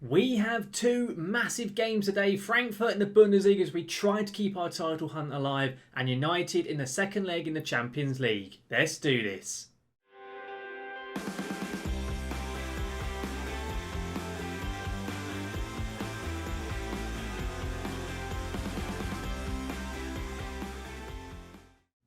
We have two massive games today. Frankfurt in the Bundesliga as we try to keep our title hunt alive, and United in the second leg in the Champions League. Let's do this.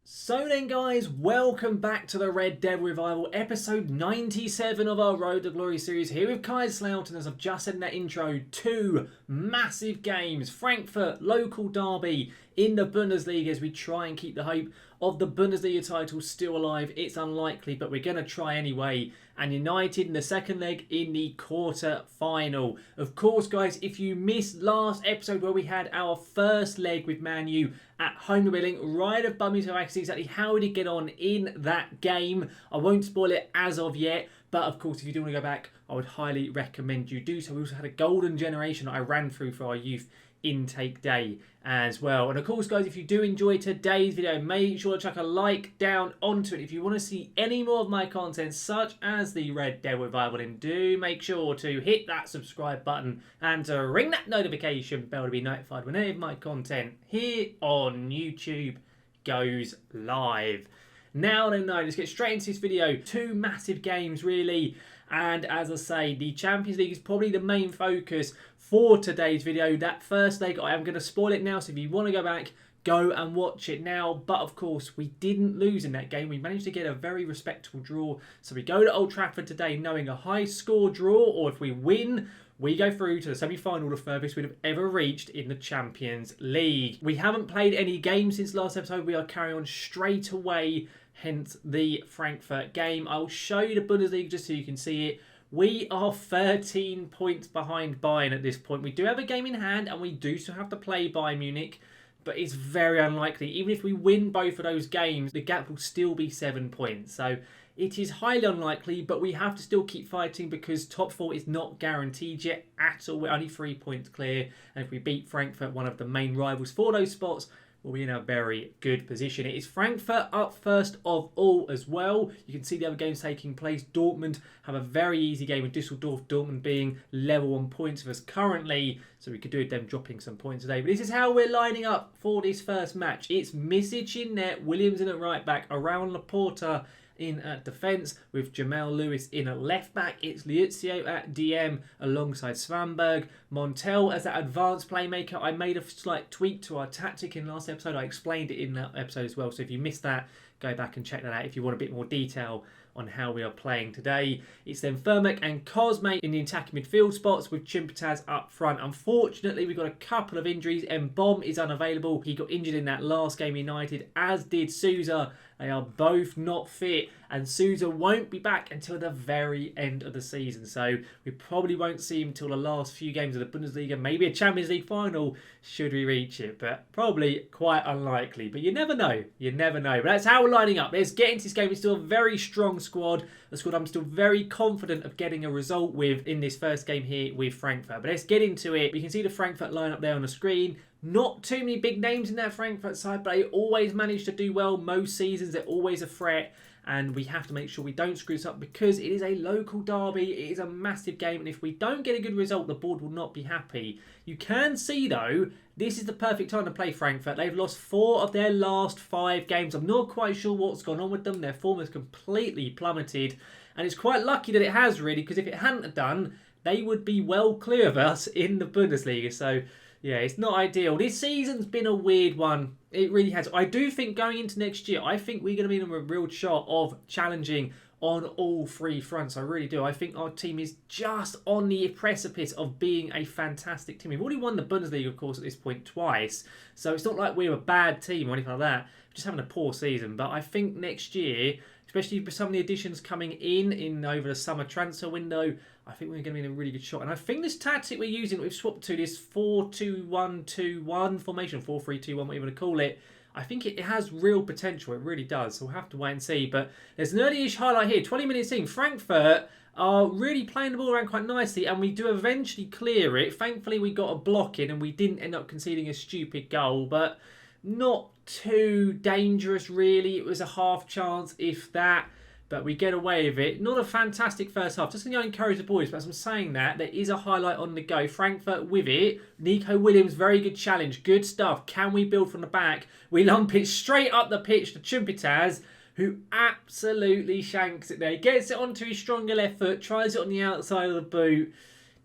So then guys, welcome back to the Red Devil Revival, episode 97 of our Road to Glory series, here with Kaiserslautern. As I've just said in that intro, two massive games. Frankfurt, local derby in the Bundesliga as we try and keep the hope of the Bundesliga title still alive. It's unlikely, but we're going to try anyway. And United in the second leg in the quarter final. Of course, guys, if you missed last episode where we had our first leg with Man U at home to Willing, right above me, so I can see exactly how we did get on in that game. I won't spoil it as of yet, but of course, if you do want to go back, I would highly recommend you do so. We also had a golden generation that I ran through for our youth intake day as well. And of course, guys, if you do enjoy today's video, make sure to chuck a like down onto it. If you want to see any more of my content such as the Red Devil Revival, then do make sure to hit that subscribe button and to ring that notification bell to be notified when any of my content here on YouTube goes live. Now then, let's get straight into this video. Two massive games really, and as I say, the Champions League is probably the main focus for today's video. That first leg, I am going to spoil it now, so if you want to go back, go and watch it now. But of course, we didn't lose in that game. We managed to get a very respectable draw. So we go to Old Trafford today knowing a high score draw, or if we win, we go through to the semi-final, the furthest we'd have ever reached in the Champions League. We haven't played any games since last episode. We are carrying on straight away, hence the Frankfurt game. I'll show you the Bundesliga just so you can see it. We are 13 points behind Bayern at this point. We do have a game in hand and we do still have to play Bayern Munich, but it's very unlikely. Even if we win both of those games, the gap will still be 7 points. So it is highly unlikely, but we have to still keep fighting because top four is not guaranteed yet at all. We're only 3 points clear. And if we beat Frankfurt, one of the main rivals for those spots, we'll be in a very good position. It is Frankfurt up first of all as well. You can see the other games taking place. Dortmund have a very easy game with Düsseldorf. Dortmund being level on points with us currently, so we could do with them dropping some points today. But this is how we're lining up for this first match. It's Misic in net, Williams in at right back, around Laporta in at defence with Jamal Lewis in at left back. It's Liuzio at DM alongside Svanberg. Montel as that advanced playmaker. I made a slight tweak to our tactic in last episode. I explained it in that episode as well. So if you missed that, go back and check that out if you want a bit more detail on how we are playing today. It's then Firmek and Cosme in the attacking midfield spots with Chimpataz up front. Unfortunately, we've got a couple of injuries. Mbom is unavailable. He got injured in that last game United, as did Souza. They are both not fit, and Souza won't be back until the very end of the season. So we probably won't see him until the last few games of the Bundesliga, maybe a Champions League final should we reach it, but probably quite unlikely. But you never know. You never know. But that's how we're lining up. Let's get into this game. It's still a very strong squad. A squad I'm still very confident of getting a result with in this first game here with Frankfurt. But let's get into it. We can see the Frankfurt lineup there on the screen. Not too many big names in that Frankfurt side, but they always manage to do well most seasons. They're always a threat, and we have to make sure we don't screw this up because it is a local derby. It is a massive game, and if we don't get a good result, the board will not be happy. You can see, though, this is the perfect time to play Frankfurt. They've lost 4 of their last 5 games. I'm not quite sure what's gone on with them. Their form has completely plummeted, and it's quite lucky that it has, really, because if it hadn't have done, they would be well clear of us in the Bundesliga. So yeah, it's not ideal. This season's been a weird one. It really has. I do think going into next year, I think we're going to be in a real shot of challenging on all 3 fronts. I really do. I think our team is just on the precipice of being a fantastic team. We've already won the Bundesliga, of course, at this point twice. So it's not like we're a bad team or anything like that. We're just having a poor season. But I think next year, especially with some of the additions coming in over the summer transfer window, I think we're going to be in a really good shot. And I think this tactic we're using, we've swapped to this 4-2-1-2-1 formation, 4-3-2-1, whatever you want to call it. I think it has real potential. It really does. So we'll have to wait and see. But there's an early-ish highlight here. 20 minutes in. Frankfurt are really playing the ball around quite nicely, and we do eventually clear it. Thankfully, we got a block in, and we didn't end up conceding a stupid goal. But not too dangerous, really. It was a half chance, if that. But we get away with it. Not a fantastic first half. Just going to encourage the boys. But as I'm saying that, there is a highlight on the go. Frankfurt with it. Nico Williams, very good challenge. Good stuff. Can we build from the back? We lump it straight up the pitch to Chumpitaz, who absolutely shanks it there. Gets it onto his stronger left foot. Tries it on the outside of the boot.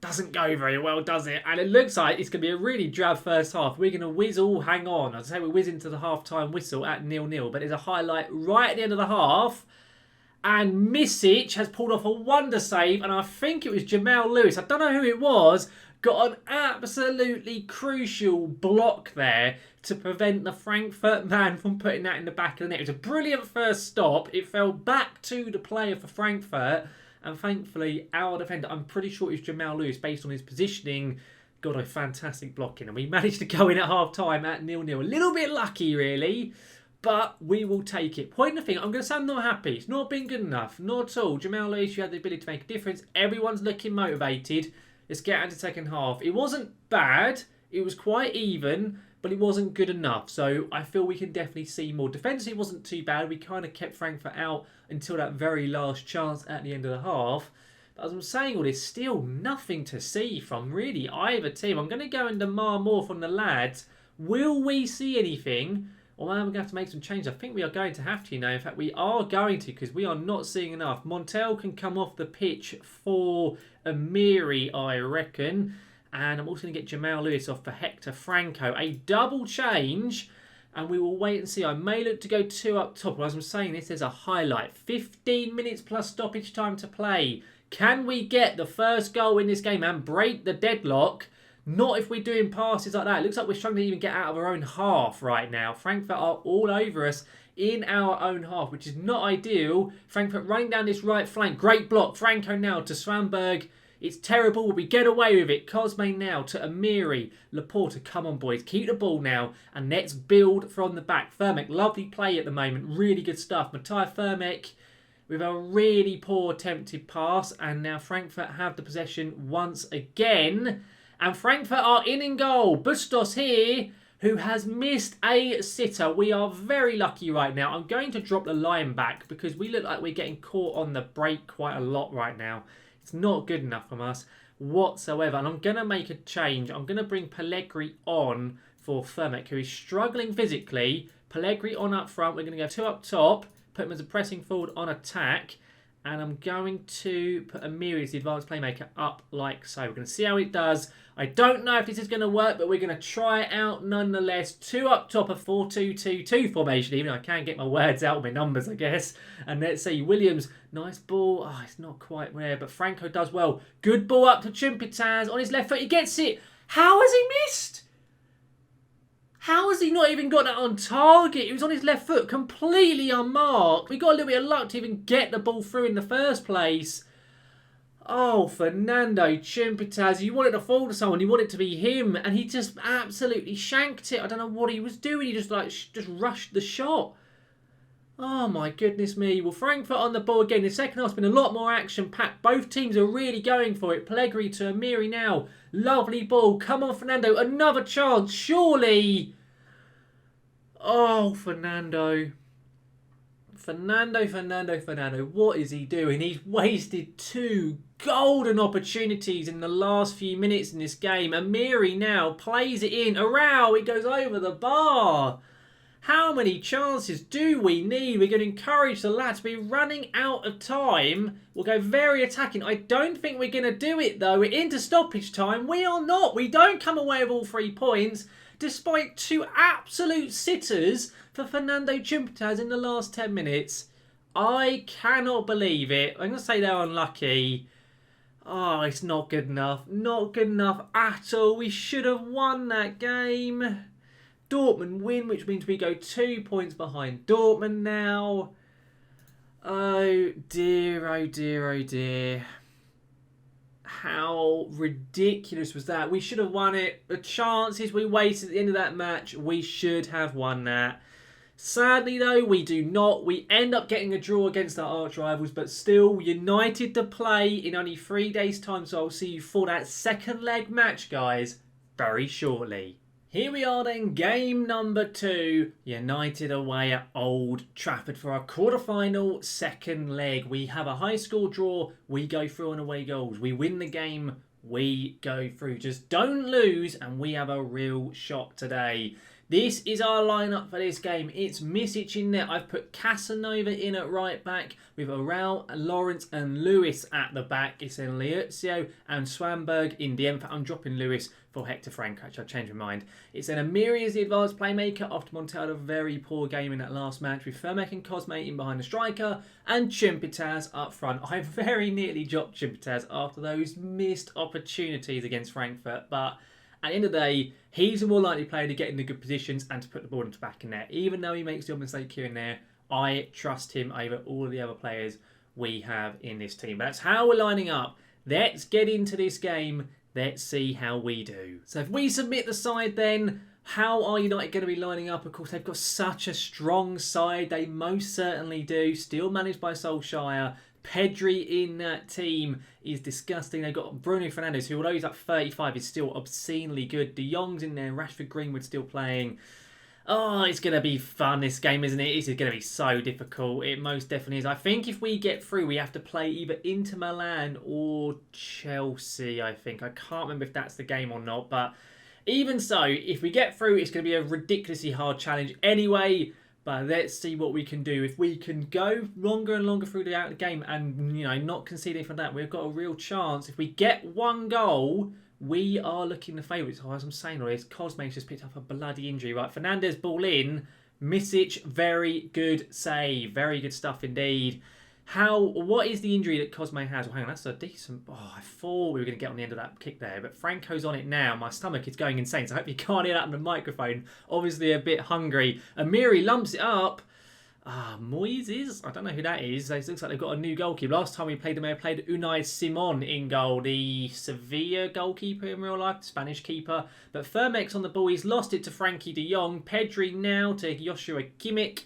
Doesn't go very well, does it? And it looks like it's going to be a really drab first half. We're going to whizzle, hang on. I'd say we're whizzing to the half-time whistle at 0-0. But there's a highlight right at the end of the half. And Misic has pulled off a wonder save. And I think it was Jamal Lewis. I don't know who it was. Got an absolutely crucial block there to prevent the Frankfurt man from putting that in the back of the net. It was a brilliant first stop. It fell back to the player for Frankfurt. And thankfully, our defender, I'm pretty sure it was Jamal Lewis, based on his positioning, got a fantastic blocking. And we managed to go in at half-time at 0-0. A little bit lucky, really. But we will take it. Point the thing, I'm going to say I'm not happy. It's not been good enough. Not at all. Jamal Lewis, you had the ability to make a difference. Everyone's looking motivated. Let's get into the second half. It wasn't bad. It was quite even, but it wasn't good enough. So I feel we can definitely see more. Defensively, it wasn't too bad. We kind of kept Frankfurt out until that very last chance at the end of the half. But as I'm saying all this, still nothing to see from really either team. I'm going to go and demand more from the lads. Will we see anything? Or am I going to have to make some changes? I think we are going to have to, In fact, we are going to, because we are not seeing enough. Montel can come off the pitch for Amiri, I reckon. And I'm also going to get Jamal Lewis off for Hector Franco. A double change. And we will wait and see. I may look to go 2 up top. As I'm saying this, there's a highlight. 15 minutes plus stoppage time to play. Can we get the first goal in this game and break the deadlock? Not if we're doing passes like that. It looks like we're struggling to even get out of our own half right now. Frankfurt are all over us in our own half, which is not ideal. Frankfurt running down this right flank. Great block. Franco now to Swanberg. It's terrible. We get away with it. Cosme now to Amiri. Laporta, come on, boys. Keep the ball now. And let's build from the back. Firmek, lovely play at the moment. Really good stuff. Matthias Firmek with a really poor attempted pass. And now Frankfurt have the possession once again. And Frankfurt are in goal. Bustos here, who has missed a sitter. We are very lucky right now. I'm going to drop the line back because we look like we're getting caught on the break quite a lot right now. It's not good enough from us whatsoever. And I'm going to make a change. I'm going to bring Pellegrini on for Firmek, who is struggling physically. Pellegrini on up front. We're going to go 2 up top. Put him as a pressing forward on attack. And I'm going to put Amiri as the advanced playmaker up like so. We're going to see how it does. I don't know if this is going to work, but we're going to try it out nonetheless. 2 up top, a 4-2-2-2 formation. Even I can't get my words out with my numbers, I guess. And let's see, Williams, nice ball. Oh, it's not quite there, but Franco does well. Good ball up to Chumpitaz on his left foot. He gets it. How has he missed? How has he not even got that on target? He was on his left foot, completely unmarked. We got a little bit of luck to even get the ball through in the first place. Oh, Fernando Chumpitaz. You want it to fall to someone. You want it to be him. And he just absolutely shanked it. I don't know what he was doing. He just rushed the shot. Oh, my goodness me. Well, Frankfurt on the ball again. The second half's been a lot more action-packed. Both teams are really going for it. Pellegrini to Amiri now. Lovely ball. Come on, Fernando. Another chance. Surely. Oh, Fernando. Fernando. What is he doing? He's wasted 2 golden opportunities in the last few minutes in this game. Amiri now plays it in. Arau, it goes over the bar. How many chances do we need? We're going to encourage the lads. We're running out of time. We'll go very attacking. I don't think we're going to do it, though. We're into stoppage time. We are not. We don't come away with all 3 points, despite 2 absolute sitters for Fernando Chumpitaz in the last 10 minutes. I cannot believe it. I'm going to say they're unlucky. Oh, it's not good enough. Not good enough at all. We should have won that game. Dortmund win, which means we go 2 points behind Dortmund now. Oh dear, oh dear, oh dear. How ridiculous was that? We should have won it. The chances we wasted at the end of that match, we should have won that. Sadly though, we do not. We end up getting a draw against our arch rivals, but still United to play in only 3 days' time. So I'll see you for that second leg match, guys, very shortly. Here we are then, game number 2, United away at Old Trafford for our quarter-final second leg. We have a high score draw, we go through on away goals. We win the game, we go through. Just don't lose and we have a real shot today. This is our lineup for this game. It's Misic in there. I've put Casanova in at right back with Oral, Lawrence and Lewis at the back. It's in Liuzio and Swanberg in the end. I'm dropping Lewis for Hector Frank. Actually, I've changed my mind. It's then Amiri as the advanced playmaker after Montiel had a very poor game in that last match with Firmek and Cosme in behind the striker and Chimpitaz up front. I very nearly dropped Chimpitaz after those missed opportunities against Frankfurt, but at the end of the day, he's a more likely player to get into good positions and to put the ball into the back in there. Even though he makes the odd mistake here and there, I trust him over all of the other players we have in this team. That's how we're lining up. Let's get into this game. Let's see how we do. So if we submit the side then, how are United going to be lining up? Of course, they've got such a strong side. They most certainly do. Still managed by Solskjaer. Pedri in that team is disgusting. They've got Bruno Fernandes, who although he's like 35, is still obscenely good. De Jong's in there. Rashford, Greenwood still playing. Oh, it's going to be fun, this game, isn't it? It's going to be so difficult. It most definitely is. I think if we get through, we have to play either Inter Milan or Chelsea, I think. I can't remember if that's the game or not. But even so, if we get through, it's going to be a ridiculously hard challenge anyway. But let's see what we can do. If we can go longer and longer through the game and, not conceding from that, we've got a real chance. If we get one goal, we are looking the favourites. Oh, as I'm saying always, Cosme's just picked up a bloody injury. Right, Fernandes ball in. Misic, very good save. Very good stuff indeed. What is the injury that Cosme has? Well, hang on, that's a decent... Oh, I thought we were going to get on the end of that kick there, but Franco's on it now. My stomach is going insane, so I hope you can't hear that on the microphone. Obviously a bit hungry. Amiri lumps it up. Moises? I don't know who that is. It looks like they've got a new goalkeeper. Last time we played them, they played Unai Simon in goal, the Sevilla goalkeeper in real life, the Spanish keeper. But Firmek's on the ball. He's lost it to Frankie de Jong. Pedri now to Joshua Kimmich,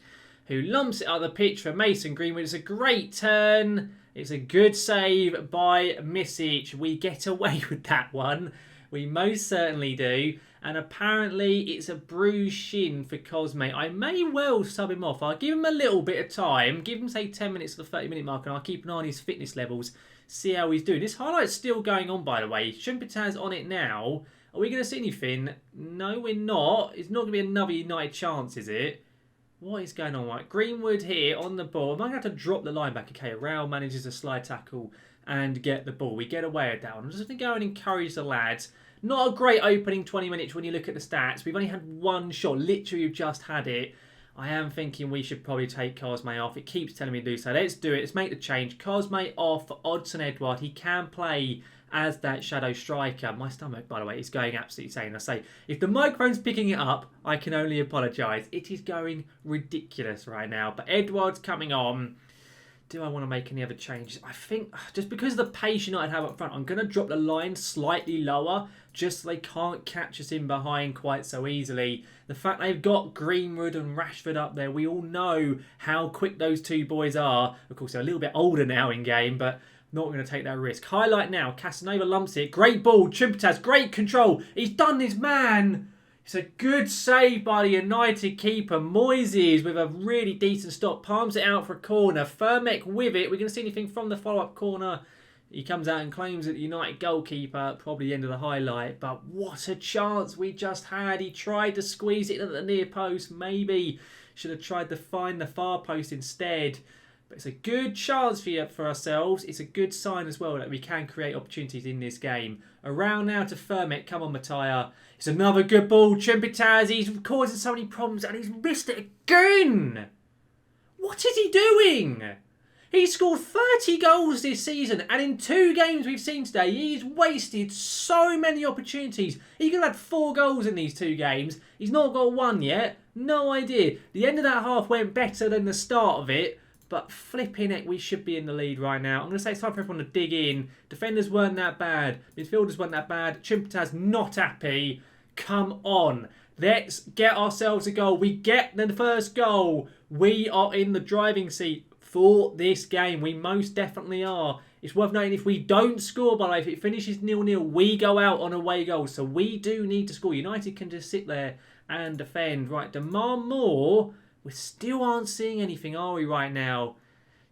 who lumps it up the pitch for Mason Greenwood. It's a great turn. It's a good save by Misic. We get away with that one. We most certainly do. And apparently it's a bruised shin for Cosme. I may well sub him off. I'll give him a little bit of time. Give him, say, 10 minutes to the 30-minute mark, and I'll keep an eye on his fitness levels. See how he's doing. This highlight's still going on, by the way. Chimpitaz on it now. Are we going to see anything? No, we're not. It's not going to be another United chance, is it? What is going on? Right, Greenwood here on the ball. Am I going to have to drop the line back? Okay, Raul manages a slide tackle and get the ball. We get away with that one. I'm just going to go and encourage the lads. Not a great opening 20 minutes when you look at the stats. We've only had one shot. Literally, we've just had it. I am thinking we should probably take Cosme off. It keeps telling me to do so. Let's do it. Let's make the change. Cosme off for Odsonne Edouard. He can play as that shadow striker. My stomach, by the way, is going absolutely insane. I say, if the microphone's picking it up, I can only apologise. It is going ridiculous right now. But Edouard's coming on. Do I want to make any other changes? I think just because of the pace United have up front, I'm going to drop the line slightly lower just so they can't catch us in behind quite so easily. The fact they've got Greenwood and Rashford up there, we all know how quick those two boys are. Of course, they're a little bit older now in game, but not going to take that risk. Highlight now. Casanova lumps it. Great ball. Chimpitaz, great control. He's done this, man. It's a good save by the United keeper. Moises with a really decent stop. Palms it out for a corner. Firmek with it. We're going to see anything from the follow-up corner. He comes out and claims it the United goalkeeper. Probably the end of the highlight. But what a chance we just had. He tried to squeeze it at the near post. Maybe should have tried to find the far post instead. But it's a good chance for ourselves. It's a good sign as well that we can create opportunities in this game. Around now to Firmek. Come on, Mattia. It's another good ball. Chimpitaz, he's causing so many problems and he's missed it again. What is he doing? He's scored 30 goals this season, and in 2 games we've seen today, he's wasted so many opportunities. He could have had 4 goals in these 2 games. He's not got 1 yet. No idea. The end of that half went better than the start of it. But flipping it, we should be in the lead right now. I'm going to say it's time for everyone to dig in. Defenders weren't that bad. Midfielders weren't that bad. Chimpitaz not happy. Come on. Let's get ourselves a goal. We get the first goal. We are in the driving seat for this game. We most definitely are. It's worth noting if we don't score, by the way, if it finishes 0-0, we go out on away goals. So we do need to score. United can just sit there and defend. Right, demand more. We still aren't seeing anything, are we, right now?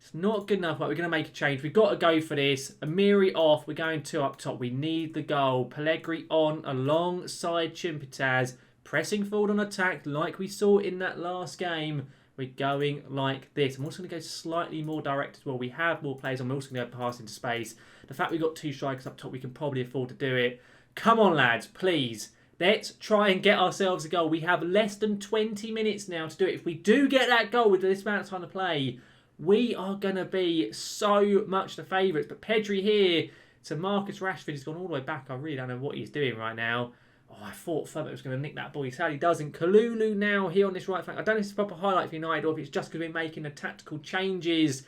It's not good enough. Right, we're going to make a change. We've got to go for this. Amiri off. We're going 2 up top. We need the goal. Pellegrini on alongside Chimpitaz. Pressing forward on attack like we saw in that last game. We're going like this. I'm also going to go slightly more direct as well. We have more players and we're also going to go pass into space. The fact we've got 2 strikers up top, we can probably afford to do it. Come on, lads, please. Let's try and get ourselves a goal. We have less than 20 minutes now to do it. If we do get that goal with this amount of time to play, we are going to be so much the favourites. But Pedri here to Marcus Rashford. He's gone all the way back. I really don't know what he's doing right now. Oh, I thought Fermat was going to nick that ball. He sadly doesn't. Kalulu now here on this right flank. I don't know if it's a proper highlight for United or if it's just because we're making the tactical changes.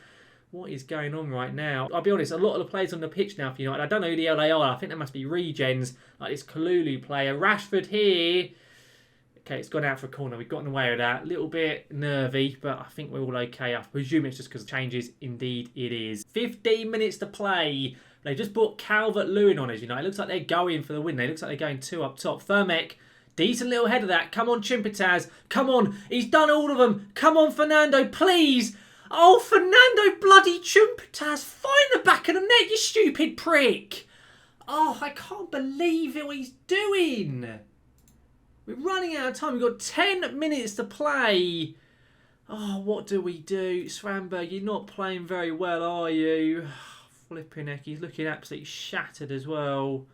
What is going on right now? I'll be honest, a lot of the players on the pitch now for United, I don't know who the hell they are. I think they must be regens, like this Kalulu player. Rashford here. Okay, it's gone out for a corner. We've gotten away with that. A little bit nervy, but I think we're all okay. I presume it's just because of changes. Indeed, it is. 15 minutes to play. They just brought Calvert-Lewin on, as you know. It looks like they're going for the win. It looks like they're going 2 up top. Fermek, decent little head of that. Come on, Chimpitaz. Come on. He's done all of them. Come on, Fernando, please. Oh, Fernando bloody Chimpitaz. Find the back of the net, you stupid prick. Oh, I can't believe what he's doing. We're running out of time. We've got 10 minutes to play. Oh, what do we do? Svanberg, you're not playing very well, are you? Flipping heck, he's looking absolutely shattered as well.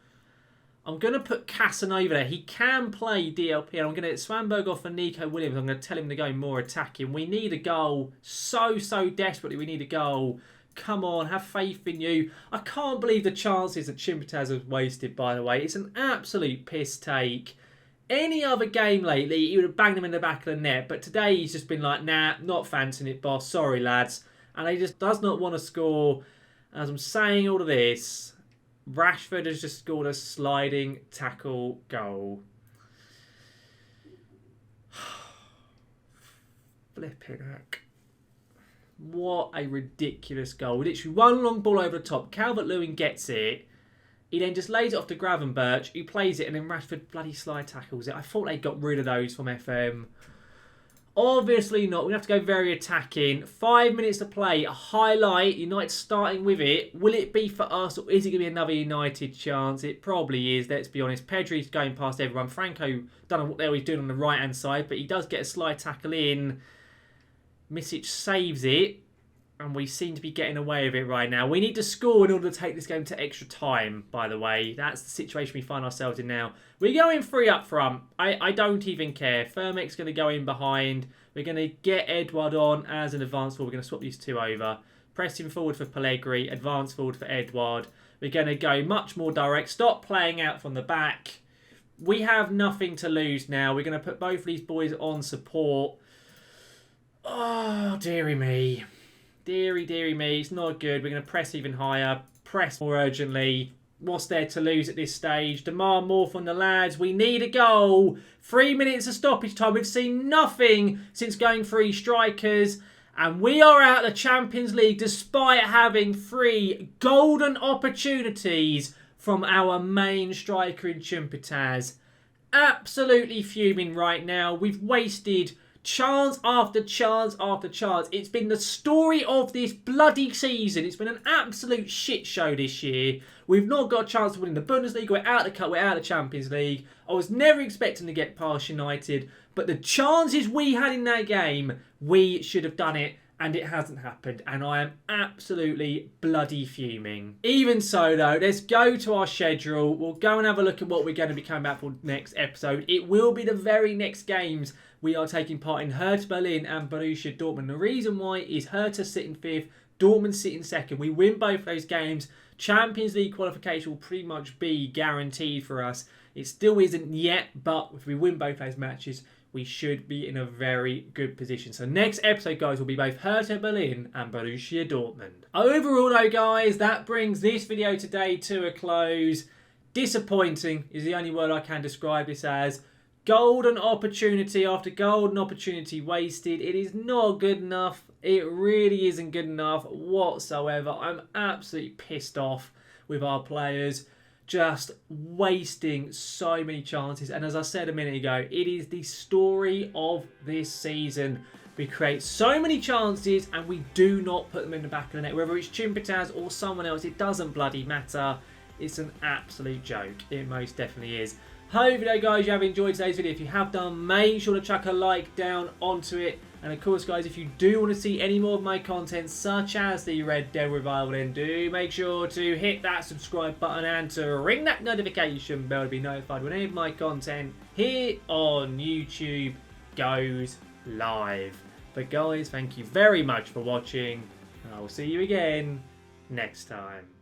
I'm going to put Casanova there. He can play DLP. And I'm going to get Svanberg off for Nico Williams. I'm going to tell him to go more attacking. We need a goal. So desperately we need a goal. Come on, have faith in you. I can't believe the chances that Chimpitaz has wasted, by the way. It's an absolute piss take. Any other game lately, he would have banged him in the back of the net. But today he's just been like, nah, not fancying it, boss. Sorry, lads. And he just does not want to score. As I'm saying all of this, Rashford has just scored a sliding tackle goal. Flipping heck. What a ridiculous goal. Literally one long ball over the top. Calvert-Lewin gets it. He then just lays it off to Gravenberch, who plays it, and then Rashford bloody slide tackles it. I thought they got rid of those from FM. Obviously not. We have to go very attacking. 5 minutes to play. A highlight. United starting with it. Will it be for us or is it going to be another United chance? It probably is. Let's be honest. Pedri's going past everyone. Franco, don't know what the hell he's doing on the right-hand side, but he does get a slide tackle in. Misic saves it. And we seem to be getting away with it right now. We need to score in order to take this game to extra time, by the way. That's the situation we find ourselves in now. We're going 3 up front. I don't even care. Fermek's going to go in behind. We're going to get Edouard on as an advance forward. We're going to swap these 2 over. Pressing forward for Pellegrini. Advance forward for Edouard. We're going to go much more direct. Stop playing out from the back. We have nothing to lose now. We're going to put both of these boys on support. Oh, dearie me. Deary me, it's not good. We're going to press even higher, press more urgently. What's there to lose at this stage? Demand more from the lads. We need a goal. 3 minutes of stoppage time. We've seen nothing since going 3 strikers. And we are out of the Champions League despite having 3 golden opportunities from our main striker in Chimpitaz. Absolutely fuming right now. We've wasted chance after chance after chance. It's been the story of this bloody season. It's been an absolute shit show this year. We've not got a chance to win the Bundesliga. We're out of the Cup. We're out of the Champions League. I was never expecting to get past United. But the chances we had in that game, we should have done it. And it hasn't happened. And I am absolutely bloody fuming. Even so, though, let's go to our schedule. We'll go and have a look at what we're going to be coming back for next episode. It will be the very next games we are taking part in. Hertha Berlin and Borussia Dortmund. The reason why is Hertha sitting 5th, Dortmund sitting 2nd. We win both of those games. Champions League qualification will pretty much be guaranteed for us. It still isn't yet, but if we win both those matches, we should be in a very good position. So next episode, guys, will be both Hertha Berlin and Borussia Dortmund. Overall, though, guys, that brings this video today to a close. Disappointing is the only word I can describe this as. Golden opportunity after golden opportunity wasted. It is not good enough. It really isn't good enough whatsoever. I'm absolutely pissed off with our players. Just wasting so many chances. And as I said a minute ago, it is the story of this season. We create so many chances and we do not put them in the back of the net. Whether it's Chimpataz or someone else, it doesn't bloody matter. It's an absolute joke. It most definitely is. Hopefully, guys, you have enjoyed today's video. If you have done, make sure to chuck a like down onto it. And of course, guys, if you do want to see any more of my content, such as the Red Dead Revival, then do make sure to hit that subscribe button and to ring that notification bell to be notified when any of my content here on YouTube goes live. But guys, thank you very much for watching, and I will see you again next time.